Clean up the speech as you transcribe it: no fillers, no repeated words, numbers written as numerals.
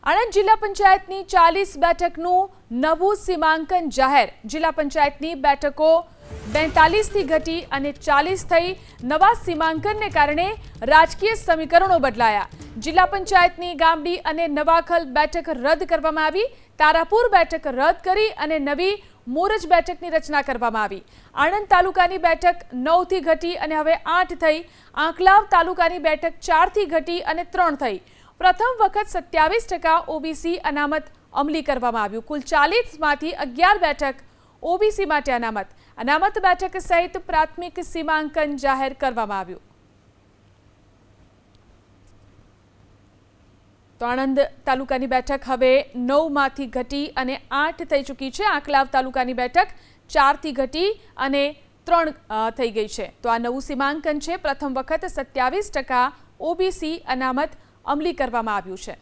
આણંદ જિલ્લા પંચાયતની 40 બેઠકનું નવું સીમાંકન જાહેર। જિલ્લા પંચાયતની બેઠકો 42 થી ઘટી અને 40 થઈ। નવા સીમાંકનને કારણે રાજકીય સમીકરણો બદલાયા। જિલ્લા પંચાયતની ગામડી અને નવાખલ બેઠક રદ કરવામાં આવી। તારાપુર બેઠક રદ કરી અને નવી મોરજ બેઠકની રચના કરવામાં આવી। આણંદ તાલુકાની બેઠક 9 થી ઘટી અને હવે 8 થઈ। આંકલાવ તાલુકાની બેઠક 4 થી ઘટી અને 3 થઈ। પ્રથમ વખત 27% ઓબીસી અનામત અમલી કરવામાં આવ્યું। કુલ 40 માંથી 11 બેઠક ઓબીસી માટે અનામત બેઠક સહિત પ્રાથમિક સીમાંકન જાહેર કરવામાં આવ્યું। તો આણંદ તાલુકાની બેઠક હવે 9 માંથી ઘટી અને 8 થઈ ચૂકી છે। આંકલાવ તાલુકાની બેઠક 4 થી ઘટી અને 3 થઈ ગઈ છે। તો આ નવું સીમાંકન છે। પ્રથમ વખત 27% ઓબીસી અનામત અમલી કરવામાં આવ્યું છે।